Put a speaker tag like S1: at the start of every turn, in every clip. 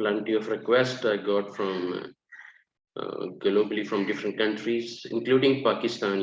S1: plenty of request I got from globally from different countries including Pakistan,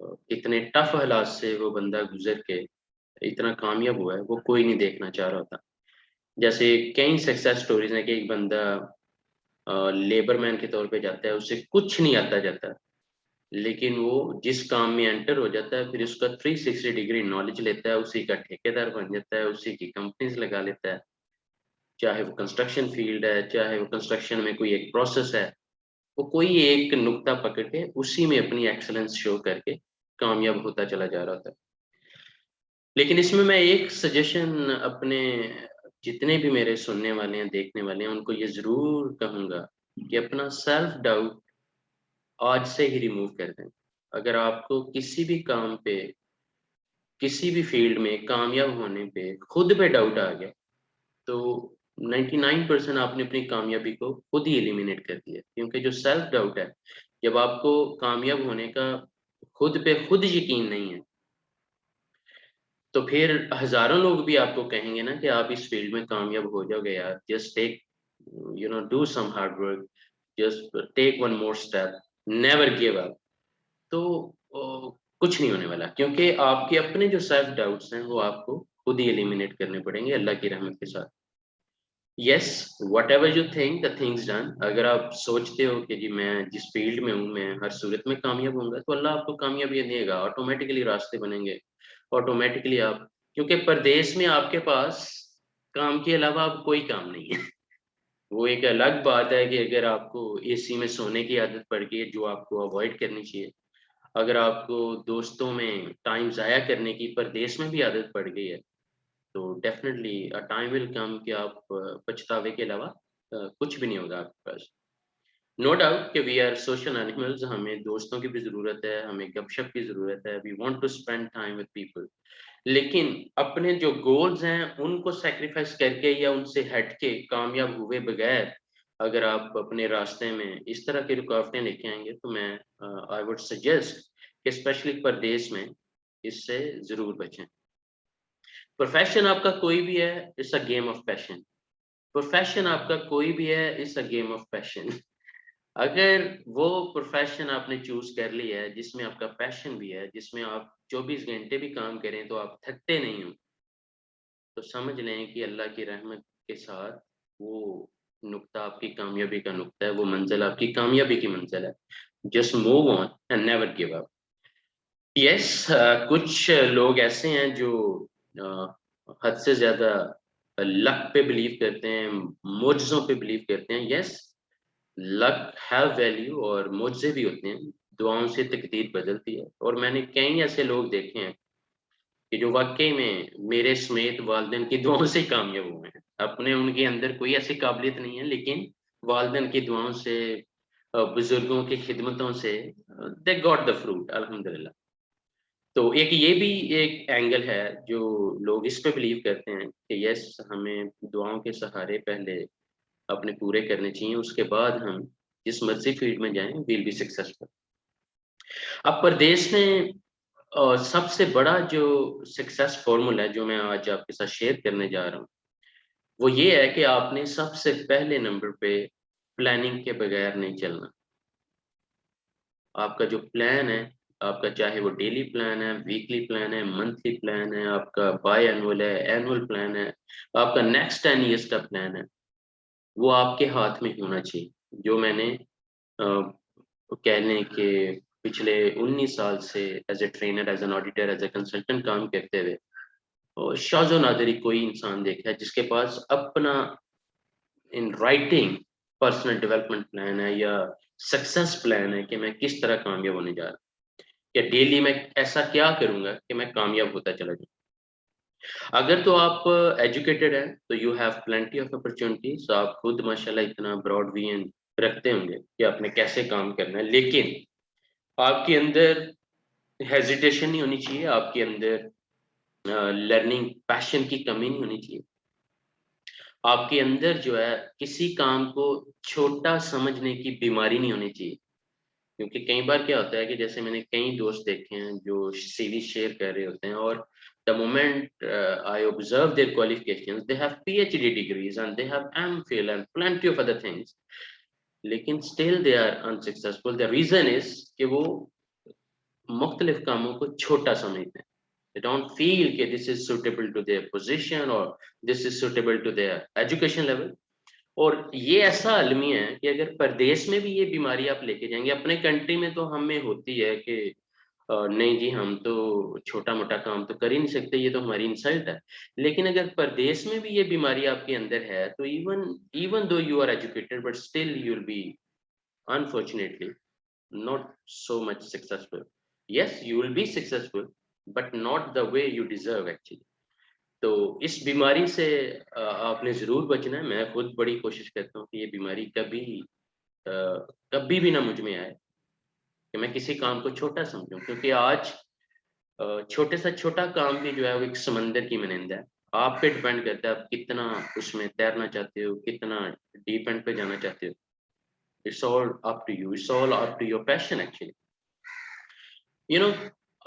S1: اتنے tough حالات سے وہ بندہ گزر کے اتنا کامیاب ہوا ہے، وہ کوئی نہیں دیکھنا چاہ رہا ہوتا. جیسے کئی سکسیس سٹوریز ہیں کہ ایک بندہ لیبر مین کے طور پہ جاتا ہے، اسے کچھ نہیں آتا جاتا، لیکن وہ جس کام میں انٹر ہو جاتا ہے پھر اس کا 360 ڈگری نالج لیتا ہے، اسی کا ٹھیکیدار بن جاتا ہے، اسی کی کمپنیز لگا لیتا ہے، چاہے وہ کنسٹرکشن فیلڈ ہے، چاہے وہ کنسٹرکشن میں کوئی ایک پروسیس ہے، وہ کوئی ایک نقطہ پکڑ کے اسی میں اپنی ایکسلنس شو کر کے کامیاب ہوتا چلا جا رہا تھا. لیکن اس میں ایک سجیشن اپنے جتنے بھی میرے سننے والے ہیں، دیکھنے والے ہیں، ان کو یہ ضرور کہوں گا کہ اپنا سیلف ڈاؤٹ آج سے ہی ریموو کر دیں. اگر آپ کو کسی بھی کام پہ، کسی بھی فیلڈ میں کامیاب ہونے پہ خود پہ ڈاؤٹ آ گیا تو 99% آپ نے اپنی کامیابی کو خود ہی ایلیمینیٹ کر دیا. کیونکہ جو سیلف ڈاؤٹ ہے، جب آپ کو کامیاب ہونے کا خود پہ خود یقین نہیں ہے، تو پھر ہزاروں لوگ بھی آپ کو کہیں گے نا کہ آپ اس فیلڈ میں کامیاب ہو جاؤ گے یار، just take do some hard work, just take one more step, never give اپ. تو کچھ نہیں ہونے والا، کیونکہ آپ کے اپنے جو سیلف ڈاؤٹس ہیں وہ آپ کو خود ہی ایلیمینیٹ کرنے پڑیں گے اللہ کی رحمت کے ساتھ. Yes, whatever you think the things done. اگر آپ سوچتے ہو کہ جی میں جس فیلڈ میں ہوں میں ہر صورت میں کامیاب ہوں گا، تو اللہ آپ کو کامیابی دے گا، آٹومیٹکلی راستے بنیں گے، آٹومیٹکلی آپ. کیونکہ پردیس میں آپ کے پاس کام کے علاوہ اب کوئی کام نہیں ہے. وہ ایک الگ بات ہے کہ اگر آپ کو اے سی میں سونے کی عادت پڑ گئی ہے جو آپ کو اوائڈ کرنی چاہیے، اگر آپ کو دوستوں میں ٹائم ضائع کرنے کی پردیس میں بھی عادت پڑ گئی ہے، تو ڈیفینیٹلی ٹائم ول کم کہ آپ پچھتاوے کے علاوہ کچھ بھی نہیں ہوگا آپ کے پاس. نو ڈاؤٹ کہ وی آر سوشل اینیملز، ہمیں دوستوں کی بھی ضرورت ہے، ہمیں گپ شپ کی ضرورت ہے، we want to spend time with people. لیکن اپنے جو گولز ہیں ان کو سیکریفائس کر کے یا ان سے ہٹ کے کامیاب ہوئے بغیر اگر آپ اپنے راستے میں اس طرح کی رکاوٹیں لے کے آئیں گے، تو میں آئی وڈ سجیسٹ کہ اسپیشلی پردیس میں اس سے ضرور بچیں. پروفیشن آپ کا کوئی بھی ہے، it's a game of passion. Profession آپ کا کوئی بھی ہے، it's a game of passion. اگر وہ پروفیشن آپ نے چوز کر لیا ہے جس میں آپ کا پیشن بھی ہے، جس میں آپ 24 گھنٹے بھی کام کریں تو آپ تھکتے نہیں ہوں، تو سمجھ لیں کہ اللہ کی رحمت کے ساتھ وہ نقطہ آپ کی کامیابی کا نقطہ ہے، وہ منزل آپ کی کامیابی کی منزل ہے. Just move on and never give up. Yes, کچھ لوگ ایسے ہیں جو حد سے زیادہ لک پہ بلیو کرتے ہیں، معجزوں پہ بلیو کرتے ہیں. یس، لک ہیو ویلیو اور معجزے بھی ہوتے ہیں، دعاؤں سے تقدیر بدلتی ہے. اور میں نے کئی ایسے لوگ دیکھے ہیں کہ جو واقعی میں میرے سمیت والدین کی دعاؤں سے کامیاب ہوئے ہیں. اپنے ان کے اندر کوئی ایسی قابلیت نہیں ہے، لیکن والدین کی دعاؤں سے، بزرگوں کی خدمتوں سے دے گاٹ دا فروٹ الحمدللہ. تو ایک یہ بھی ایک اینگل ہے جو لوگ اس پہ بلیو کرتے ہیں کہ یس، ہمیں دعاؤں کے سہارے پہلے اپنے پورے کرنے چاہیے، اس کے بعد ہم جس مرضی فیلڈ میں جائیں ویل بی سکسیسفل. اب پردیس میں سب سے بڑا جو سکسیس فارمولا ہے جو میں آج آپ کے ساتھ شیئر کرنے جا رہا ہوں، وہ یہ ہے کہ آپ نے سب سے پہلے نمبر پہ پلاننگ کے بغیر نہیں چلنا. آپ کا جو پلان ہے، آپ کا چاہے وہ ڈیلی پلان ہے، ویکلی پلان ہے، منتھلی پلان ہے، آپ کا بائی اینول ہے، اینول پلان ہے، آپ کا نیکسٹ 10 ایئرس کا پلان ہے، وہ آپ کے ہاتھ میں ہونا چاہیے. جو میں نے کہنے کے پچھلے 19 سال سے as a trainer, as an auditor, as a consultant کام کرتے ہوئے شاذ و نادر ہی کوئی انسان دیکھا ہے جس کے پاس اپنا in writing personal development plan ہے یا سکسیس پلان ہے کہ میں کس طرح کامیاب ہونے جا رہا ہوں، یا ڈیلی میں ایسا کیا کروں گا کہ میں کامیاب ہوتا چلا جاؤں. اگر تو آپ ایجوکیٹڈ ہیں تو you have plenty of opportunities, آپ خود ماشاءاللہ اتنا براڈ ویژن رکھتے ہوں گے کہ آپ نے کیسے کام کرنا ہے. لیکن آپ کے اندر ہیزیٹیشن نہیں ہونی چاہیے، آپ کے اندر لرننگ پیشن کی کمی نہیں ہونی چاہیے، آپ کے اندر جو ہے کسی کام کو چھوٹا سمجھنے کی بیماری نہیں ہونی چاہیے. کیونکہ کئی بار کیا ہوتا ہے کہ جیسے میں نے کئی دوست دیکھے ہیں جو سی وی شیئر کر رہے ہوتے ہیں، اور the moment I observe their qualifications, they have PhD degrees and they have MPhil and plenty of other things, لیکن still they are unsuccessful. The reason is کہ وہ مختلف کاموں کو چھوٹا سمجھتے ہیں. They don't feel کہ this is suitable to their position or this is suitable to their education level. اور یہ ایسا المیہ ہے کہ اگر پردیس میں بھی یہ بیماری آپ لے کے جائیں گے، اپنے کنٹری میں تو ہمیں ہوتی ہے کہ نہیں جی ہم تو چھوٹا موٹا کام تو کر ہی نہیں سکتے، یہ تو ہماری انسلٹ ہے. لیکن اگر پردیس میں بھی یہ بیماری آپ کے اندر ہے تو even though you are educated but still you will be unfortunately not so much successful. Yes, you will be successful but not the way you deserve actually. تو اس بیماری سے آپ نے ضرور بچنا ہے. میں خود بڑی کوشش کرتا ہوں کہ یہ بیماری کبھی بھی نہ مجھ میں آئے کہ میں کسی کام کو چھوٹا سمجھوں، کیونکہ آج چھوٹے سے چھوٹا کام بھی جو ہے وہ ایک سمندر کی مانند ہے. آپ پہ ڈپینڈ کرتا ہے آپ کتنا اس میں تیرنا چاہتے ہو، کتنا ڈیپ اینڈ پہ جانا چاہتے ہو. It's all up to you. It's all up to your passion actually. You know,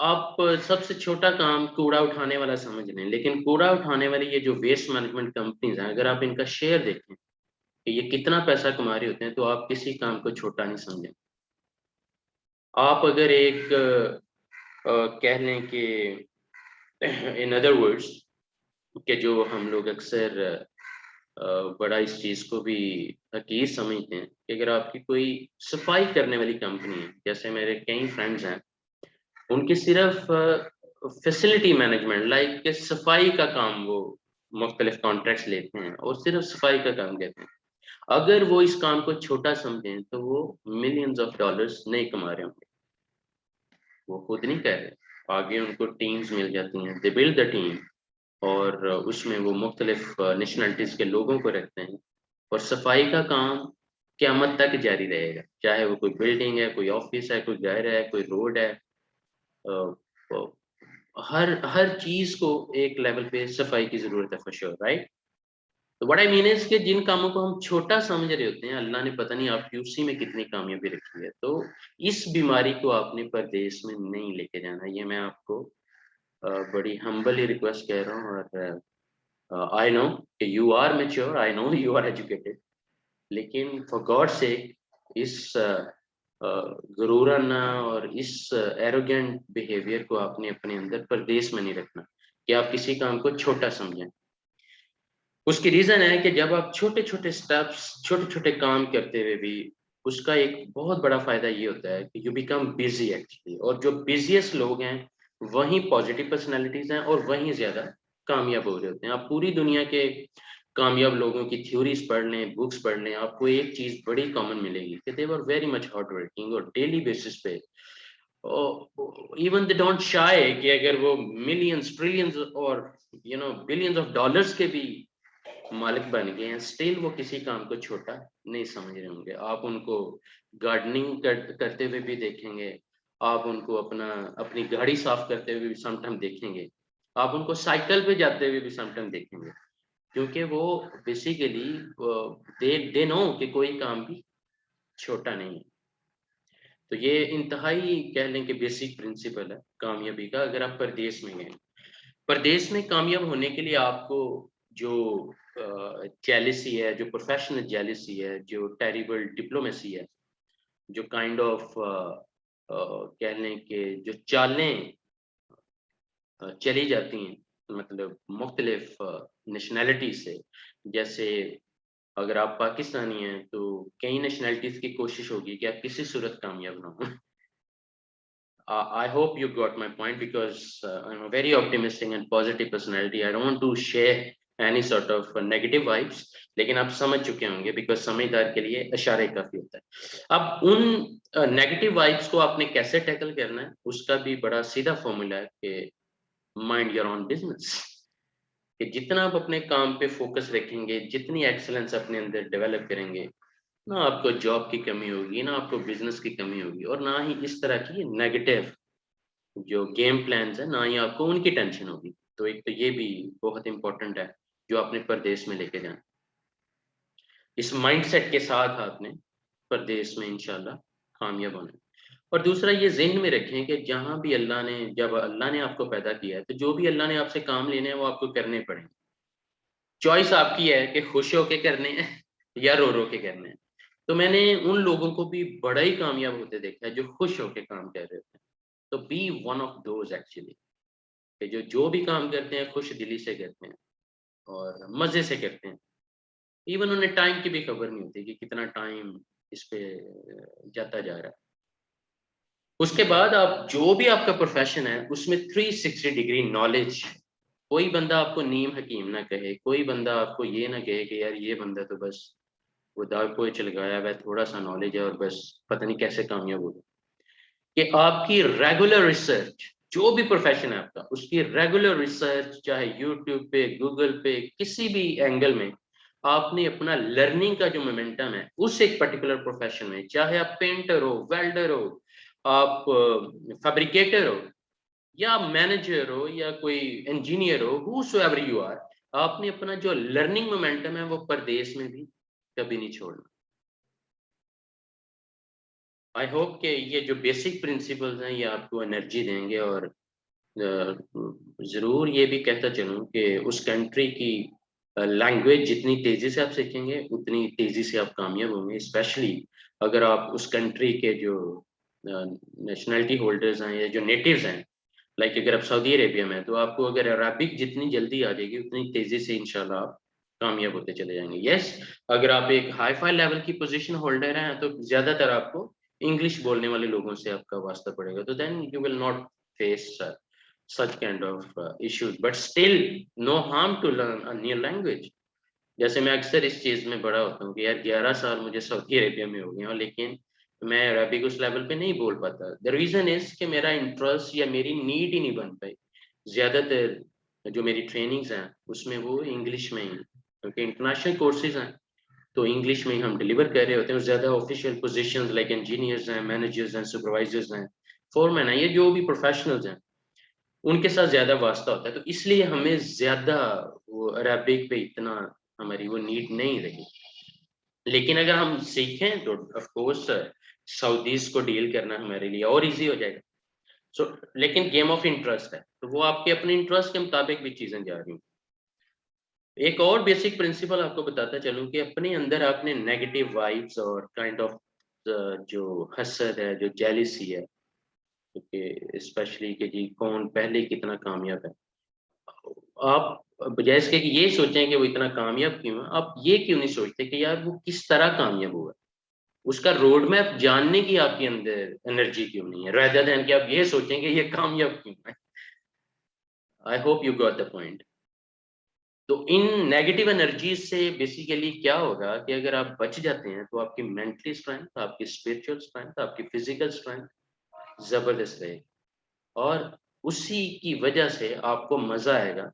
S1: آپ سب سے چھوٹا کام کوڑا اٹھانے والا سمجھ لیں، لیکن کوڑا اٹھانے والی یہ جو ویسٹ مینجمنٹ کمپنیز ہیں، اگر آپ ان کا شیئر دیکھیں کہ یہ کتنا پیسہ کما رہے ہوتے ہیں تو آپ کسی کام کو چھوٹا نہیں سمجھیں. آپ اگر ایک کہہ لیں کہ in other words کہ جو ہم لوگ اکثر بڑا اس چیز کو بھی حقیر سمجھتے ہیں کہ اگر آپ کی کوئی صفائی کرنے والی کمپنی ہے، جیسے میرے کئی فرینڈز ہیں ان کی صرف فیسلٹی مینجمنٹ لائک کہ صفائی کا کام وہ مختلف کانٹریکٹس لیتے ہیں اور صرف صفائی کا کام دیتے ہیں. اگر وہ اس کام کو چھوٹا سمجھیں تو وہ ملینز آف ڈالرز نہیں کما رہے ہوں گے. وہ خود نہیں کہہ رہے، آگے ان کو ٹیمز مل جاتی ہیں، دے بلڈ دا ٹیم، اور اس میں وہ مختلف نیشنلٹیز کے لوگوں کو رکھتے ہیں اور صفائی کا کام قیامت تک جاری رہے گا، چاہے وہ کوئی بلڈنگ ہے، کوئی آفس ہے، کوئی گھر ہے، کوئی روڈ ہے. ہر چیز کو ایک لیول پہ صفائی کی ضرورت ہے for sure, right? تو what I mean is کہ جن کاموں کو ہم چھوٹا سمجھ رہے ہوتے ہیں، اللہ نے پتہ نہیں آپ کی اسی میں کتنی کامیابی رکھی ہے. تو اس بیماری کو آپ نے پردیس میں نہیں لے کے جانا. یہ میں آپ کو بڑی ہمبلی ریکویسٹ کہہ رہا ہوں. اور I know کہ you are mature, I know you are educated, لیکن for God's sake اس غرورانہ اور اس ایروگینٹ بیہیویئر کو آپ نے اپنے اندر پردیس میں نہیں رکھنا کہ آپ کسی کام کو چھوٹا سمجھیں. اس کی ریزن ہے کہ جب آپ چھوٹے چھوٹے سٹیپس، چھوٹے چھوٹے کام کرتے ہوئے بھی اس کا ایک بہت بڑا فائدہ یہ ہوتا ہے کہ یو بیکم بزی ایکچولی. اور جو بزیسٹ لوگ ہیں وہیں پازیٹیو پرسنالٹیز ہیں اور وہیں زیادہ کامیاب ہو رہے ہوتے ہیں. آپ پوری دنیا کے کامیاب لوگوں کی تھیوریز پڑھ لیں، بکس پڑھ لیں، آپ کو ایک چیز بڑی کامن ملے گی کہ they were very much hard working اور ڈیلی بیسس پہ ایون دے ڈونٹ شائے کہ اگر وہ ملینز ٹریلینز اور بلینز آف ڈالرز کے بھی مالک بن گئے ہیں، اسٹل وہ کسی کام کو چھوٹا نہیں سمجھ رہے ہوں گے. آپ ان کو گارڈننگ کرتے ہوئے بھی دیکھیں گے، آپ ان کو اپنی گاڑی صاف کرتے ہوئے بھی سم ٹائم دیکھیں گے، آپ ان کو سائیکل پہ جاتے ہوئے بھی سم ٹائم دیکھیں گے، کیونکہ وہ بیسیکلی دے نو کہ کوئی کام بھی چھوٹا نہیں ہے. تو یہ انتہائی کہہ لیں کہ بیسک پرنسپل ہے کامیابی کا. اگر آپ پردیس میں گئے، پردیس میں کامیاب ہونے کے لیے آپ کو جو جیلسی ہے، جو پروفیشنل جیلسی ہے، جو ٹیریبل ڈپلومیسی ہے، جو کائنڈ آف کہہ لیں کہ جو چالیں چلی جاتی ہیں مطلب مختلف نیشنلٹی سے، جیسے اگر آپ پاکستانی ہیں تو کئی نیشنلٹیز کی کوشش ہوگی کہ آپ کسی صورت کامیاب نہ ہوں. I hope you got my point because I'm a very optimistic and positive personality. I don't want to share any sort of negative vibes. لیکن آپ سمجھ چکے ہوں گے because سمجھدار کے لیے اشارے کافی ہوتا ہے. اب ان نیگیٹو وائبس کو آپ نے کیسے ٹیکل کرنا ہے اس کا بھی بڑا سیدھا فارمولا ہے کہ مائنڈ یور اون بزنس. کہ جتنا آپ اپنے کام پہ فوکس رکھیں گے، جتنی ایکسلنس اپنے اندر ڈیولپ کریں گے، نہ آپ کو جاب کی کمی ہوگی، نہ آپ کو بزنس کی کمی ہوگی، اور نہ ہی اس طرح کی نیگیٹو جو گیم پلانز ہیں نہ ہی آپ کو ان کی ٹینشن ہوگی. تو ایک تو یہ بھی بہت امپورٹنٹ ہے جو آپ نے پردیس میں لے کے جانا. اس مائنڈ سیٹ کے ساتھ آپ نے پردیس میں انشاءاللہ کامیاب ہونا. اور دوسرا یہ ذہن میں رکھیں کہ جہاں بھی جب اللہ نے آپ کو پیدا کیا ہے تو جو بھی اللہ نے آپ سے کام لینے ہیں وہ آپ کو کرنے پڑیں. چوائس آپ کی ہے کہ خوش ہو کے کرنے ہیں یا رو رو کے کرنے ہیں. تو میں نے ان لوگوں کو بھی بڑا ہی کامیاب ہوتے دیکھا ہے جو خوش ہو کے کام کر رہے تھے. تو be one of those actually کہ جو بھی کام کرتے ہیں خوش دلی سے کرتے ہیں اور مزے سے کرتے ہیں. ایون انہیں ٹائم کی بھی خبر نہیں ہوتی کہ کتنا ٹائم اس پہ جاتا جا رہا ہے. اس کے بعد آپ جو بھی آپ کا پروفیشن ہے اس میں 360 ڈگری نالج. کوئی بندہ آپ کو نیم حکیم نہ کہے, کوئی بندہ آپ کو یہ نہ کہے کہ یار یہ بندہ تو بس وہ داغ کوئی چلگایا ہوا ہے, تھوڑا سا نالج ہے اور بس پتہ نہیں کیسے کامیاب ہوگا. کہ آپ کی ریگولر ریسرچ, جو بھی پروفیشن ہے آپ کا, اس کی ریگولر ریسرچ چاہے یوٹیوب پہ, گوگل پہ, کسی بھی اینگل میں آپ نے اپنا لرننگ کا جو مومنٹم ہے اس ایک پرٹیکولر پروفیشن میں, چاہے آپ پینٹر ہو, ویلڈر ہو, آپ فیبریکیٹر ہو, یا مینیجر ہو, یا کوئی engineer who, whosoever you are, آپ نے اپنا جو لرننگ مومنٹم ہے وہ پردیس میں بھی کبھی نہیں چھوڑنا. آئی ہوپ کہ یہ جو بیسک پرنسپلز ہیں یہ آپ کو انرجی دیں گے. اور ضرور یہ بھی کہتا چلوں کہ اس کنٹری کی لینگویج جتنی تیزی سے آپ سیکھیں گے اتنی تیزی سے آپ کامیاب ہوں گے, اسپیشلی اگر آپ اس کنٹری کے جو نیشنلٹی ہولڈرز ہیں یا جو نیٹیوز ہیں. لائک اگر آپ سعودی عربیہ میں ہیں تو آپ کو اگر عربک جتنی جلدی آ جائے گی اتنی تیزی سے انشاءاللہ آپ کامیاب ہوتے چلے جائیں گے. یس, اگر آپ ایک ہائی فائی لیول کی پوزیشن ہولڈر ہیں تو زیادہ تر آپ کو انگلش بولنے والے لوگوں سے آپ کا واسطہ پڑے گا, تو then you will not face such kind of issues, but still no harm to learn a new language. جیسے میں اکثر اس چیز میں بڑا ہوتا ہوں کہ یار 11 سال مجھے سعودی عربیہ میں ہو گئے ہیں لیکن میں عربک اس لیول پہ نہیں بول پاتا. دا ریزن از کہ میرا انٹرسٹ یا میری نیڈ ہی نہیں بن پائی. زیادہ تر جو میری ٹریننگز ہیں اس میں وہ انگلش میں ہی, کیونکہ انٹرنیشنل کورسز ہیں تو انگلش میں ہی ہم ڈلیور کر رہے ہوتے ہیں. زیادہ آفیشیل پوزیشنز لائک انجینئرز ہیں, مینیجرز ہیں, سپروائزرز ہیں, فورمین ہیں, یہ جو بھی پروفیشنلز ہیں ان کے ساتھ زیادہ واسطہ ہوتا ہے. تو اس لیے ہمیں زیادہ وہ عربک پہ اتنا ہماری وہ نیڈ نہیں رہی. لیکن اگر ہم سیکھیں تو آف کورس سعودیز کو ڈیل کرنا ہمارے لیے اور ایزی ہو جائے گا. سو لیکن گیم آف انٹرسٹ ہے تو وہ آپ کے اپنے انٹرسٹ کے مطابق بھی چیزیں جا رہی ہیں. ایک اور بیسک پرنسپل آپ کو بتاتا چلوں کہ اپنے اندر آپ نے نیگیٹو وائبس اور کائنڈ آف جو حسد ہے, جو جیلسی ہے, اسپیشلی کہ جی کون پہلے کتنا کامیاب ہے, آپ بجائے اس کے کہ یہ سوچیں کہ وہ اتنا کامیاب کیوں ہے, آپ یہ کیوں نہیں سوچتے کہ یار وہ کس طرح کامیاب ہوا, اس کا روڈ میپ جاننے کی آپ کے اندر انرجی کیوں نہیں ہے, rather than کہ آپ یہ سوچیں کہ یہ کامیاب کیوں ہے. I hope you got the point. تو ان نیگیٹو انرجیز سے بیسیکلی کیا ہوگا کہ اگر آپ بچ جاتے ہیں تو آپ کی مینٹلی اسٹرینتھ, آپ کی اسپرچل اسٹرینتھ, آپ کی فزیکل اسٹرینتھ زبردست رہے, اور اسی کی وجہ سے آپ کو مزہ آئے گا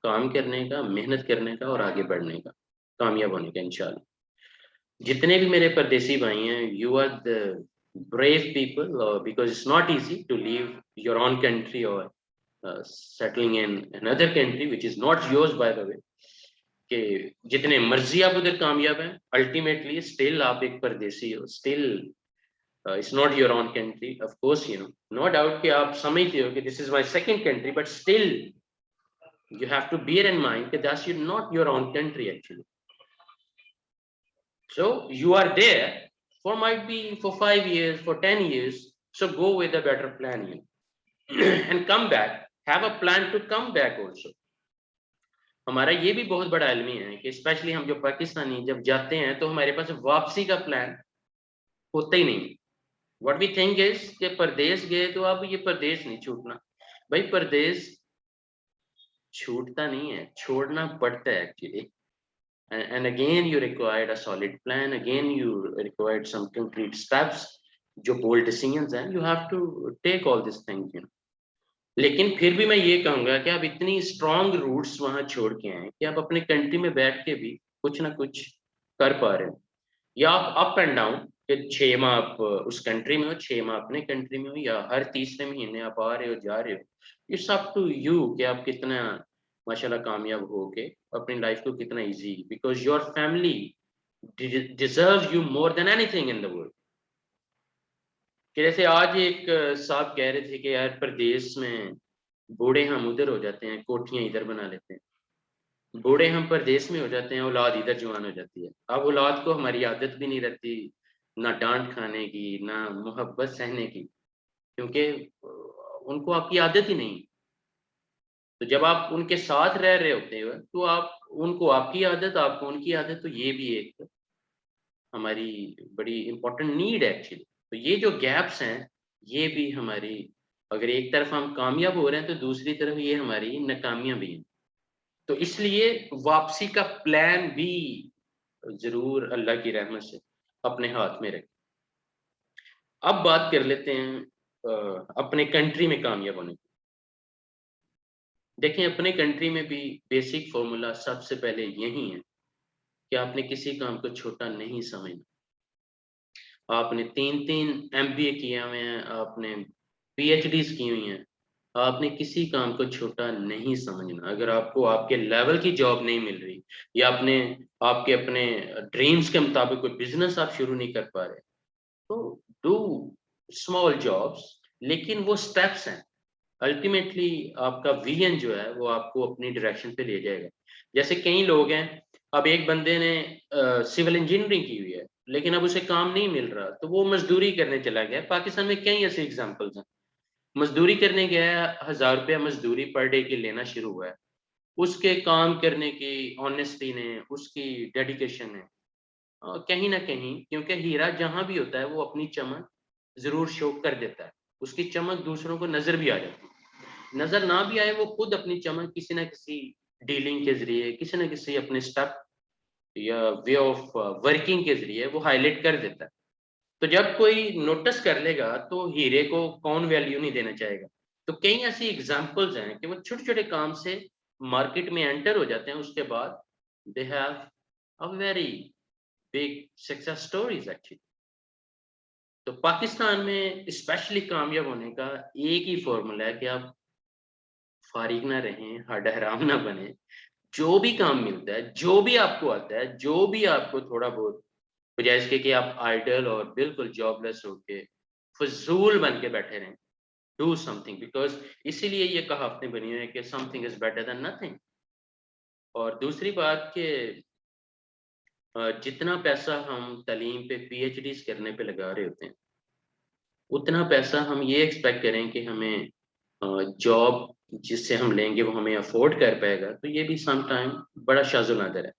S1: کام کرنے کا, محنت کرنے کا اور آگے بڑھنے کا, کامیاب ہونے کا انشاءاللہ. جتنے بھی میرے پردیسی بھائی ہیں, you are the brave people because it's not easy to leave your own country or settling in another country which is not yours by the way. کہ جتنے مرضی آپ ادھر کامیاب ہیں ultimately still آپ ایک پردیسی ہو, still it's not your own country. Of course, you know, no doubt کہ آپ سمجھتے ہو کہ this is my second country, but still you have to bear in mind that that's not your own country actually. So you are there for might be for 5 years, for 10 years, so go with a better plan, you know, and come back, have a plan to come back also. ہمارا یہ بھی بہت بڑا علمی ہے کہ especially ہم جو پاکستانی جب جاتے ہیں تو ہمارے پاس واپسی کا پلان ہوتا ہی نہیں. واٹ وی تھنک از کہ پردیس گئے تو اب یہ پردیس نہیں چھوٹنا. بھائی پردیس چھوٹتا نہیں ہے, چھوڑنا پڑتا ہے actually. And again you required a solid plan, again you required some concrete steps, جو bold decisions ہیں, you have to take all these things, you know. لیکن پھر بھی میں یہ کہوں گا کہ آپ اتنی اسٹرانگ روٹس وہاں چھوڑ کے آئیں کہ آپ اپنے کنٹری میں بیٹھ کے بھی کچھ نہ کچھ کر پا رہے ہیں, یا آپ اپ اینڈ ڈاؤن کہ 6 ماہ آپ اس کنٹری میں ہو, 6 ماہ اپنے کنٹری میں ہو, یا ہر تیسرے مہینے آپ آ رہے ہو جا رہے ہو. اٹس اپ ٹو یو کہ آپ کتنا ماشاءاللہ کامیاب ہو کے اپنی لائف کو کتنا easy, because your family deserve you more than anything in the world. کہ جیسے آج ایک صاحب کہہ رہے تھے کہ یار پردیس میں بوڑھے ہم ادھر ہو جاتے ہیں, کوٹھیاں ادھر بنا لیتے ہیں, بوڑھے ہم پردیس میں ہو جاتے ہیں, اولاد ادھر جوان ہو جاتی ہے. اب اولاد کو ہماری عادت بھی نہیں رہتی نہ ڈانٹ کھانے کی نہ محبت سہنے کی, کیونکہ ان کو آپ کی عادت ہی نہیں. تو جب آپ ان کے ساتھ رہ رہے ہوتے ہیں تو آپ ان کو آپ کی عادت, آپ کو ان کی عادت, تو یہ بھی ایک ہماری بڑی امپورٹنٹ نیڈ ہے ایکچولی. تو یہ جو گیپس ہیں یہ بھی ہماری, اگر ایک طرف ہم کامیاب ہو رہے ہیں تو دوسری طرف یہ ہماری ناکامیاں بھی ہیں. تو اس لیے واپسی کا پلان بھی ضرور اللہ کی رحمت سے اپنے ہاتھ میں رکھیں. اب بات کر لیتے ہیں اپنے کنٹری میں کامیاب ہونے کی. دیکھیں اپنے کنٹری میں بھی بیسک فارمولا سب سے پہلے یہی ہے کہ آپ نے کسی کام کو چھوٹا نہیں سمجھنا. آپ نے 3 MBA کیے ہوئے ہیں, آپ نے PhDs کی ہوئی ہیں, آپ نے کسی کام کو چھوٹا نہیں سمجھنا. اگر آپ کو آپ کے لیول کی جاب نہیں مل رہی یا آپ کے اپنے ڈریمز کے مطابق کوئی بزنس آپ شروع نہیں کر پا رہے, تو ڈو اسمال جابس, لیکن وہ سٹیپس ہیں. الٹیمیٹلی آپ کا ویژن جو ہے وہ آپ کو اپنی ڈائریکشن پہ لے جائے گا. جیسے کئی لوگ ہیں, اب ایک بندے نے سول انجینئرنگ کی ہوئی ہے لیکن اب اسے کام نہیں مل رہا تو وہ مزدوری کرنے چلا گیا. پاکستان میں کئی ایسے ایگزامپلز ہیں, مزدوری کرنے گیا, 1000 روپیہ مزدوری پر ڈے کی لینا شروع ہوا ہے. اس کے کام کرنے کی آنیسٹی نے, اس کی ڈیڈیکیشن نے کہیں نہ کہیں, کیونکہ ہیرا جہاں بھی ہوتا ہے وہ اپنی چمک ضرور شو کر دیتا ہے, اس کی چمک دوسروں کو نظر بھی آ جاتی ہے. نظر نہ بھی آئے وہ خود اپنی چمک کسی نہ کسی ڈیلنگ کے ذریعے, کسی نہ کسی اپنے سٹیپ یا وے آف ورکنگ کے ذریعے وہ ہائی لائٹ کر دیتا ہے. تو جب کوئی نوٹس کر لے گا تو ہیرے کو کون ویلیو نہیں دینا چاہے گا. تو کئی ایسی ایگزامپلز ہیں کہ وہ چھوٹے چھوٹے کام سے مارکیٹ میں انٹر ہو جاتے ہیں, اس کے بعد they have a very big success stories actually. تو پاکستان میں اسپیشلی کامیاب ہونے کا ایک ہی فارمولا ہے کہ آپ فارغ نہ رہیں, ہڈ حرام نہ بنیں. جو بھی کام ملتا ہے, جو بھی آپ کو آتا ہے, جو بھی آپ کو تھوڑا بہت, بجائے اس کے کہ آپ آئیڈل اور بالکل جاب لیس ہو کے فضول بن کے بیٹھے رہیں, ڈو سم تھنگ. بیکاز اسی لیے یہ کہاوتیں بنی ہوئی ہے کہ some thing is better than nothing. اور دوسری بات کہ جتنا پیسہ ہم تعلیم پہ PhDs کرنے پہ لگا رہے ہوتے ہیں اتنا پیسہ ہم یہ ایکسپیکٹ کریں کہ ہمیں جاب جس سے ہم لیں گے وہ ہمیں افورڈ کر پائے گا, تو یہ بھی سم ٹائم بڑا شاذ و نادر ہے.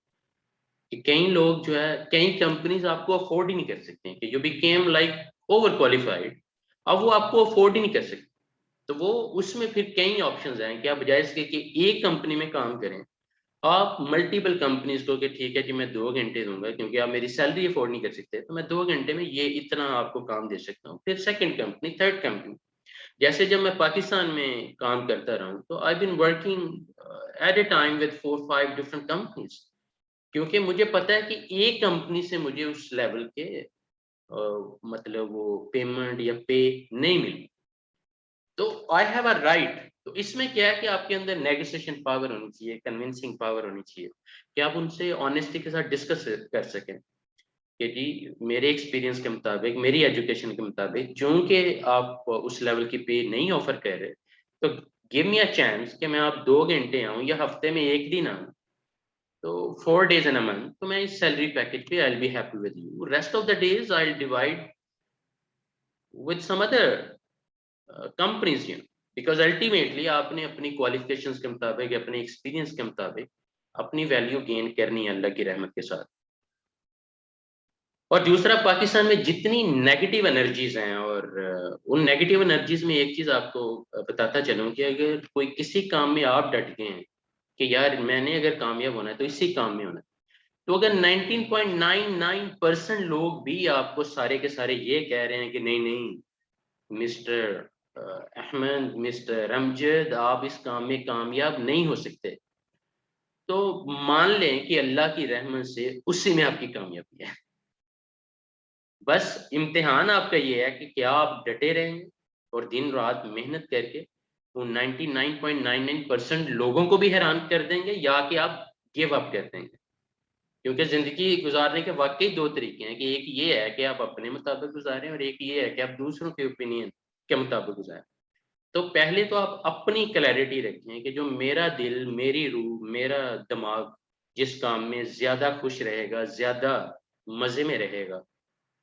S1: کہ کئی لوگ جو ہے, کئی کمپنیز آپ کو افورڈ ہی نہیں کر سکتے ہیں کہ you became like over qualified, اب وہ آپ کو افورڈ ہی نہیں کر سکتے. تو وہ اس میں پھر کئی آپشنز ہیں کہ آپ بجائے اس کے کہ ایک کمپنی میں کام کریں, آپ ملٹیپل کمپنیز کو کہ ٹھیک ہے جی میں 2 گھنٹے دوں گا کیونکہ آپ میری سیلری افورڈ نہیں کر سکتے, تو میں 2 گھنٹے میں یہ اتنا آپ کو کام دے سکتا ہوں. پھر سیکنڈ کمپنی, تھرڈ کمپنی. جیسے جب میں پاکستان میں کام کرتا رہا ہوں تو I been working at a time with 4-5 different companies, کیونکہ مجھے پتا ہے کہ ایک کمپنی سے مجھے اس لیول کے مطلب وہ پیمنٹ یا پے نہیں ملی. تو آئی ہیو اے رائٹ. تو اس میں کیا ہے کہ آپ کے اندر نیگوسیشن پاور ہونی چاہیے, کنونسنگ پاور ہونی چاہیے کہ آپ ان سے آنےسٹی کے ساتھ ڈسکس کر سکیں کہ جی میرے ایکسپیرینس کے مطابق, میری ایجوکیشن کے مطابق, چونکہ آپ اس لیول کی پے نہیں آفر کر رہے, تو گیو می اے چانس کہ میں آپ 2 گھنٹے آؤں یا ہفتے میں 1 دن آؤں, تو 4 days in a month, تو میں اس سیلری پیکج پہ I'll be happy with you. Rest of the days I'll divide with some other companies, because ultimately آپ نے اپنی qualifications کے مطابق, اپنے experience کے مطابق اپنی ویلیو گین کرنی ہے اللہ کی رحمت کے ساتھ. اور دوسرا, پاکستان میں جتنی نیگیٹو انرجیز ہیں, اور ان نیگیٹو انرجیز میں ایک چیز آپ کو بتاتا چلوں کہ اگر کوئی کسی کام میں آپ ڈٹ گئے ہیں کہ یار میں نے اگر کامیاب ہونا ہے تو اسی کام میں ہونا ہے, تو اگر 19.99% لوگ بھی آپ کو سارے کے سارے یہ کہہ رہے ہیں کہ نہیں نہیں مسٹر احمد, مسٹر امجد, آپ اس کام میں کامیاب نہیں ہو سکتے, تو مان لیں کہ اللہ کی رحمت سے اسی میں آپ کی کامیابی ہے. بس امتحان آپ کا یہ ہے کہ کیا آپ ڈٹے رہیں گے اور دن رات محنت کر کے ان 99.99% لوگوں کو بھی حیران کر دیں گے, یا کہ آپ گیو اپ کر دیں گے. کیونکہ زندگی گزارنے کے واقعی 2 طریقے ہیں کہ ایک یہ ہے کہ آپ اپنے مطابق گزاریں اور ایک یہ ہے کہ آپ دوسروں کے اوپینین کے مطابق گزاریں. تو پہلے تو آپ اپنی کلیئرٹی رکھیں کہ جو میرا دل, میری روح, میرا دماغ جس کام میں زیادہ خوش رہے گا, زیادہ مزے میں رہے گا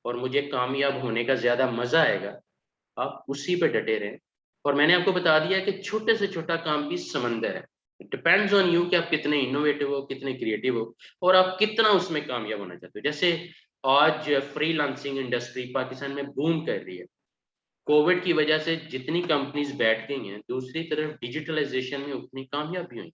S1: اور مجھے کامیاب ہونے کا زیادہ مزہ آئے گا, آپ اسی پہ ڈٹے رہیں. اور میں نے آپ کو بتا دیا کہ چھوٹے سے چھوٹا کام بھی سمندر ہے. ڈپینڈز آن یو کہ آپ کتنے انوویٹو ہو, کتنے کریٹو ہو, اور آپ کتنا اس میں کامیاب ہونا چاہتے ہو. جیسے آج فری لانسنگ انڈسٹری پاکستان میں بوم کر رہی ہے. کووڈ کی وجہ سے جتنی کمپنیز بیٹھ گئی ہیں, دوسری طرف ڈیجیٹلائزیشن میں اتنی کامیابی ہوئی.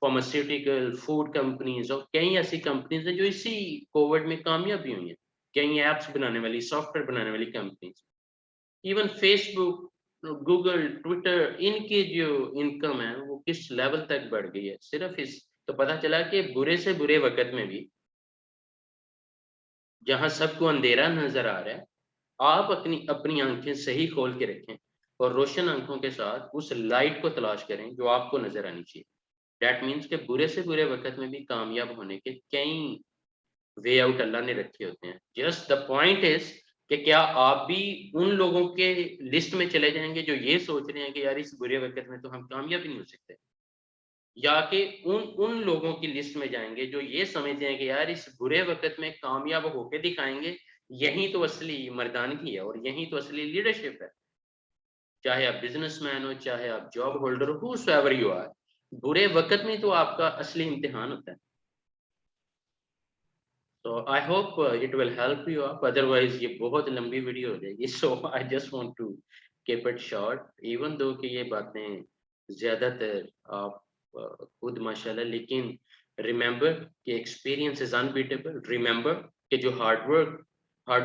S1: فارماسیوٹیکل, فوڈ کمپنیز اور کئی ایسی کمپنیز ہیں جو اسی کووڈ میں کامیابی ہوئی ہیں. کئی ایپس بنانے والی, سافٹ ویئر بنانے والی کمپنیز, ایون فیس بک, گوگل, ٹویٹر, ان کی جو انکم ہے وہ کس لیول تک بڑھ گئی ہے صرف اس. تو پتا چلا کہ برے سے برے وقت میں بھی جہاں سب کو اندھیرا نظر آ رہا ہے, آپ اپنی آنکھیں صحیح کھول کے رکھیں اور روشن آنکھوں کے ساتھ اس لائٹ کو تلاش کریں جو آپ کو نظر آنی چاہیے. دیٹ مینس کہ برے سے برے وقت میں بھی کامیاب ہونے کے کئی وے آؤٹ اللہ نے رکھے ہوتے ہیں. جسٹ دا پوائنٹ از کہ کیا آپ بھی ان لوگوں کے لسٹ میں چلے جائیں گے جو یہ سوچ رہے ہیں کہ یار اس برے وقت میں تو ہم کامیاب ہی نہیں ہو سکتے, یا کہ ان لوگوں کی لسٹ میں جائیں گے جو یہ سمجھتے ہیں کہ یار اس برے وقت میں کامیاب ہو کے دکھائیں گے, یہی تو اصلی مردانگی ہے اور یہی تو اصلی لیڈرشپ ہے. چاہے آپ بزنس مین ہو, چاہے آپ job holder who, whosoever you are, برے وقت میں تو آپ کا اصلی امتحان ہوتا ہے. So I hope it will help you up. Otherwise یہ بہت لمبی ویڈیو ہو جائے گی. So I just want to keep it short, even though کہ یہ باتیں زیادہ تر آپ خود ماشاءاللہ, لیکن remember کہ experience is unbeatable. Remember کہ جو ہارڈ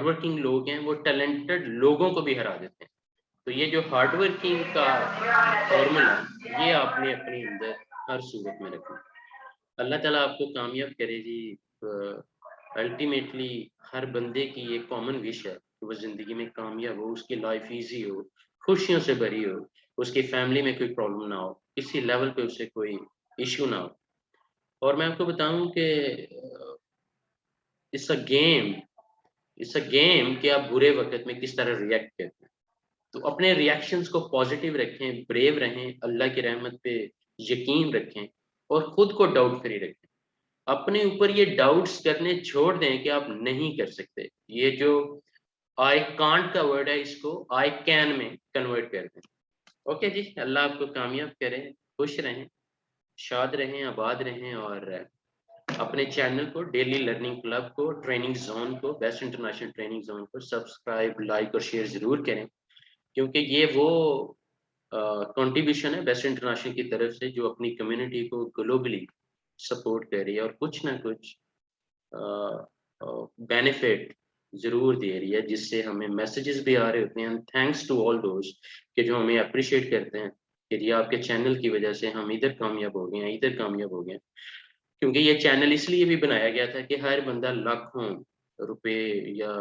S1: ورکنگ لوگ ہیں وہ ٹیلنٹڈ لوگوں کو بھی ہرا دیتے ہیں. تو یہ جو ہارڈ ورکنگ کا فارمولا یہ آپ نے اپنے اندر ہر صورت میں رکھنا. اللہ تعالیٰ آپ کو کامیاب کرے جی. الٹیمیٹلی ہر بندے کی ایک کامن وش ہے کہ وہ زندگی میں کامیاب ہو, اس کی لائف ایزی ہو, خوشیوں سے بھری ہو, اس کی فیملی میں کوئی پرابلم نہ ہو, کسی لیول پہ اسے کوئی ایشو نہ ہو. اور میں آپ کو بتاؤں کہ اٹس اے گیم کہ آپ برے وقت میں کس طرح ریئیکٹ کرتے ہیں. تو اپنے ریئیکشنز کو پازیٹیو رکھیں, بریو رہیں, اللہ کی رحمت پہ یقین رکھیں اور خود کو ڈاؤٹ فری رکھیں. اپنے اوپر یہ ڈاؤٹس کرنے چھوڑ دیں کہ آپ نہیں کر سکتے. یہ جو آئی کانٹ کا ورڈ ہے اس کو آئی کین میں کنورٹ کر دیں. اوکے جی, اللہ آپ کو کامیاب کرے, خوش رہیں, شاد رہیں, آباد رہیں, اور اپنے چینل کو, ڈیلی لرننگ کلب کو, ٹریننگ زون کو, بیسٹ انٹرنیشنل ٹریننگ زون کو سبسکرائب, لائک اور شیئر ضرور کریں, کیونکہ یہ وہ کنٹریبیوشن ہے بیسٹ انٹرنیشنل کی طرف سے جو اپنی کمیونٹی کو گلوبلی سپورٹ کر رہی ہے اور کچھ نہ کچھ بینیفٹ ضرور دے رہی ہے, جس سے ہمیں میسیجز بھی آ رہے ہوتے ہیں. تھینکس ٹو آل دوز کہ جو ہمیں اپریشیٹ کرتے ہیں کہ یہ آپ کے چینل کی وجہ سے ہم ادھر کامیاب ہو گئے ہیں, ادھر کامیاب ہو گئے ہیں. کیونکہ یہ چینل اس لیے بھی بنایا گیا تھا کہ ہر بندہ لاکھوں روپے یا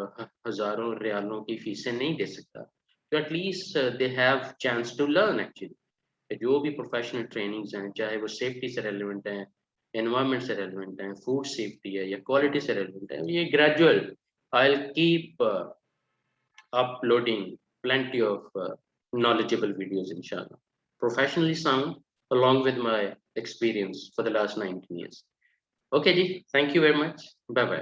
S1: ہزاروں ریالوں کی فیسیں نہیں دے سکتا, تو at least they have chance to learn. Actually جو بھی پروفیشنل ٹریننگز ہیں, چاہے وہ سیفٹی سے ریلیونٹ ہیں, انوائرمنٹ سے ریلیونٹ ہیں, فوڈ سیفٹی ہے یا کوالٹی سے ریلیونٹ ہے, یہ gradual I'll keep uploading plenty of knowledgeable videos inshallah, professionally sound along with my experience for the last 19 years. Okay ji, thank you very much, bye bye.